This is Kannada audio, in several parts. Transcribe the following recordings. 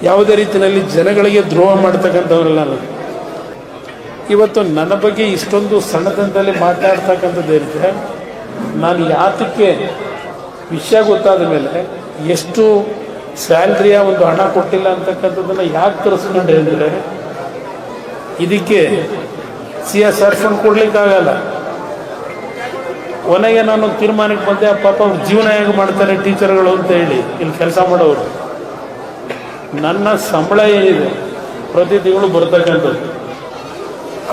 ಯಾವುದೇ ರೀತಿಯಲ್ಲಿ ಜನಗಳಿಗೆ ದ್ರೋಹ ಮಾಡ್ತಕ್ಕಂಥವ್ರಲ್ಲ ನಾನು. ಇವತ್ತು ನನ್ನ ಬಗ್ಗೆ ಇಷ್ಟೊಂದು ಸಣ್ಣತನದಲ್ಲಿ ಮಾತಾಡ್ತಕ್ಕಂಥದ್ದು ಇರುತ್ತೆ. ನಾನು ಯಾತಕ್ಕೆ ವಿಷಯ ಗೊತ್ತಾದ ಮೇಲೆ ಎಷ್ಟು ಸ್ಯಾಲ್ರಿಯ ಒಂದು ಹಣ ಕೊಟ್ಟಿಲ್ಲ ಅಂತಕ್ಕಂಥದ್ದನ್ನು ಯಾಕೆ ತರಿಸ್ಕೊಂಡೆ ಅಂದರೆ, ಇದಕ್ಕೆ CSR ಫಂಡ್ ಕೊಡ್ಲಿಕ್ಕಾಗಲ್ಲ. ಕೊನೆಗೆ ನಾನು ತೀರ್ಮಾನಕ್ಕೆ ಬಂದೆ, ಪಾಪ ಅವ್ರ ಜೀವನ ಹೇಗೆ ಮಾಡ್ತಾರೆ ಟೀಚರ್ಗಳು ಅಂತ ಹೇಳಿ ಇಲ್ಲಿ ಕೆಲಸ ಮಾಡೋರು. ನನ್ನ ಸಂಬಳ ಏನಿದೆ ಪ್ರತಿ ತಿಂಗಳು ಬರ್ತಕ್ಕಂಥದ್ದು,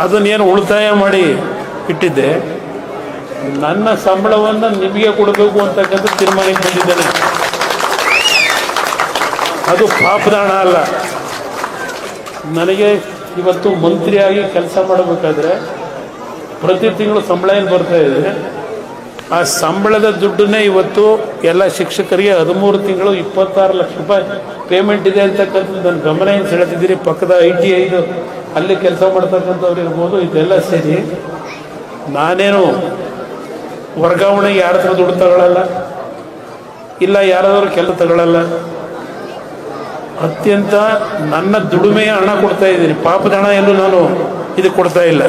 ಅದನ್ನೇನು ಉಳಿತಾಯ ಮಾಡಿ ಇಟ್ಟಿದ್ದೆ, ನನ್ನ ಸಂಬಳವನ್ನು ನಿಮಗೆ ಕೊಡಬೇಕು ಅಂತಕ್ಕಂಥ ತೀರ್ಮಾನಕ್ಕೆ ಬಂದಿದ್ದೇನೆ. ಅದು ಪಾಪದ ಹಣ ಅಲ್ಲ. ನನಗೆ ಇವತ್ತು ಮಂತ್ರಿಯಾಗಿ ಕೆಲಸ ಮಾಡಬೇಕಾದ್ರೆ ಪ್ರತಿ ತಿಂಗಳು ಸಂಬಳ ಏನು ಬರ್ತಾ ಇದೆ, ಆ ಸಂಬಳದ ದುಡ್ಡನ್ನೇ ಇವತ್ತು ಎಲ್ಲ ಶಿಕ್ಷಕರಿಗೆ 13 ತಿಂಗಳು 26 ಲಕ್ಷ ರೂಪಾಯಿ ಪೇಮೆಂಟ್ ಇದೆ ಅಂತಕ್ಕಂಥದ್ದು ನನ್ನ ಗಮನ ಏನು ಸೆಳೆತಿದ್ದೀರಿ. ಪಕ್ಕದ ITI ಅಲ್ಲಿ ಕೆಲಸ ಮಾಡ್ತಕ್ಕಂಥವ್ರು ಇರ್ಬೋದು, ಇದೆಲ್ಲ ಸೇರಿ ನಾನೇನು ವರ್ಗಾವಣೆಗೆ ಯಾರ ಹತ್ರ ದುಡ್ಡು ತಗೊಳ್ಳಲ್ಲ, ಇಲ್ಲ ಯಾರಾದರೂ ಕೆಲಸ ತಗೊಳ್ಳಲ್ಲ. ಅತ್ಯಂತ ನನ್ನ ದುಡಿಮೆಯ ಹಣ ಕೊಡ್ತಾ ಇದ್ದೀನಿ, ಪಾಪದ ಹಣ ಎಲ್ಲೂ ನಾನು ಇದು ಕೊಡ್ತಾ ಇಲ್ಲ.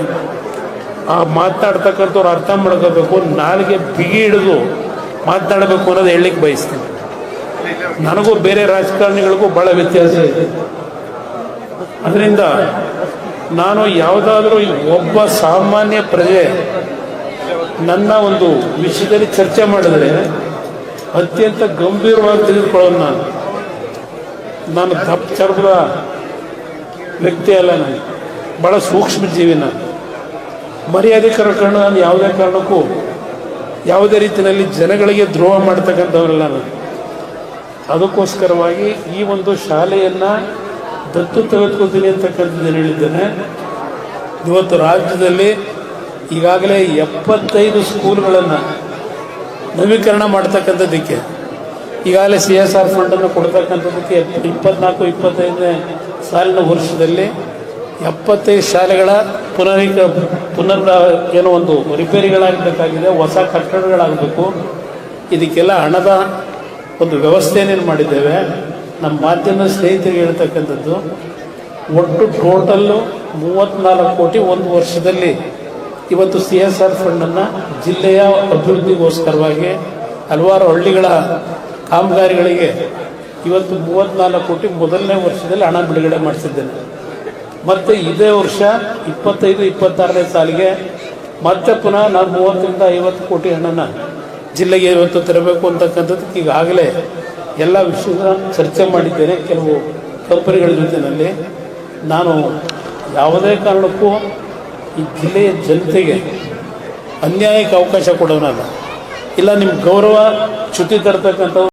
ಆ ಮಾತನಾಡ್ತಕ್ಕಂಥವ್ರು ಅರ್ಥ ಮಾಡ್ಕೋಬೇಕು, ನಾಲಿಗೆ ಬಿಗಿ ಹಿಡಿದು ಮಾತನಾಡಬೇಕು ಅನ್ನೋದು ಹೇಳಲಿಕ್ಕೆ ಬಯಸ್ತೀನಿ. ನನಗೂ ಬೇರೆ ರಾಜಕಾರಣಿಗಳಿಗೂ ಭಾಳ ವ್ಯತ್ಯಾಸ ಇದೆ. ಅದರಿಂದ ನಾನು ಯಾವುದಾದ್ರೂ ಒಬ್ಬ ಸಾಮಾನ್ಯ ಪ್ರಜೆ ನನ್ನ ಒಂದು ವಿಷಯದಲ್ಲಿ ಚರ್ಚೆ ಮಾಡಿದ್ರೆ ಅತ್ಯಂತ ಗಂಭೀರವಾಗಿ ತೆಗೆದುಕೊಳ್ಳೋದು. ನಾನು ದಪ್ಪ ಚರ್ಮದ ವ್ಯಕ್ತಿ ಅಲ್ಲ, ನಾನು ಭಾಳ ಸೂಕ್ಷ್ಮ ಜೀವಿ. ನಾನು ಮರ್ಯಾದೆ ಕಾರಣ ನಾನು ಯಾವುದೇ ಕಾರಣಕ್ಕೂ ಯಾವುದೇ ರೀತಿಯಲ್ಲಿ ಜನಗಳಿಗೆ ದ್ರೋಹ ಮಾಡ್ತಕ್ಕಂಥವ್ರಲ್ಲ ನಾನು. ಅದಕ್ಕೋಸ್ಕರವಾಗಿ ಈ ಒಂದು ಶಾಲೆಯನ್ನು ದತ್ತು ತೆಗೆದುಕೊಳ್ತೀನಿ ಅಂತಕ್ಕಂಥದ್ದನ್ನು ಹೇಳಿದ್ದೇನೆ. ಇವತ್ತು ರಾಜ್ಯದಲ್ಲಿ ಈಗಾಗಲೇ 75 ಸ್ಕೂಲ್ಗಳನ್ನು ನವೀಕರಣ ಮಾಡ್ತಕ್ಕಂಥದ್ದಕ್ಕೆ ಈಗಾಗಲೇ CSR ಫಂಡನ್ನು ಕೊಡ್ತಕ್ಕಂಥದ್ದಕ್ಕೆ 24-25ನೇ ಸಾಲಿನ ವರ್ಷದಲ್ಲಿ 75 ಶಾಲೆಗಳ ಪುನರ್ ಏನೋ ಒಂದು ರಿಪೇರಿಗಳಾಗಬೇಕಾಗಿದೆ, ಹೊಸ ಕಟ್ಟಡಗಳಾಗಬೇಕು. ಇದಕ್ಕೆಲ್ಲ ಹಣದ ಒಂದು ವ್ಯವಸ್ಥೆಯನ್ನೇನು ಮಾಡಿದ್ದೇವೆ. ನಮ್ಮ ಮಾಧ್ಯಮ ಸ್ನೇಹಿತರಿಗೆ ಹೇಳ್ತಕ್ಕಂಥದ್ದು, ಒಟ್ಟು ಟೋಟಲ್ಲು 34 ಕೋಟಿ ಒಂದು ವರ್ಷದಲ್ಲಿ ಇವತ್ತು CSR ಫಂಡನ್ನು ಜಿಲ್ಲೆಯ ಅಭಿವೃದ್ಧಿಗೋಸ್ಕರವಾಗಿ ಹಲವಾರು ಹಳ್ಳಿಗಳ ಕಾಮಗಾರಿಗಳಿಗೆ ಇವತ್ತು 34 ಕೋಟಿ ಮೊದಲನೇ ವರ್ಷದಲ್ಲಿ ಹಣ ಬಿಡುಗಡೆ ಮಾಡಿಸಿದ್ದೇನೆ. ಮತ್ತು ಇದೇ ವರ್ಷ 25-26ನೇ ಸಾಲಿಗೆ ಮತ್ತೆ ಪುನಃ ನಾನು 30-50 ಕೋಟಿ ಹಣನ ಜಿಲ್ಲೆಗೆ ಇವತ್ತು ತರಬೇಕು ಅಂತಕ್ಕಂಥದ್ದಕ್ಕೆ ಈಗಾಗಲೇ ಎಲ್ಲ ವಿಷಯದ ಚರ್ಚೆ ಮಾಡಿದ್ದೇನೆ ಕೆಲವು ಕಂಪನಿಗಳ ಜೊತೆಯಲ್ಲಿ. ನಾನು ಯಾವುದೇ ಕಾರಣಕ್ಕೂ ಈ ಜಿಲ್ಲೆಯ ಜನತೆಗೆ ಅನ್ಯಾಯಕ್ಕೆ ಅವಕಾಶ ಕೊಡೋನಲ್ಲ, ಇಲ್ಲ ನಿಮ್ಮ ಗೌರವ ಚ್ಯುತಿ ತರ್ತಕ್ಕಂಥ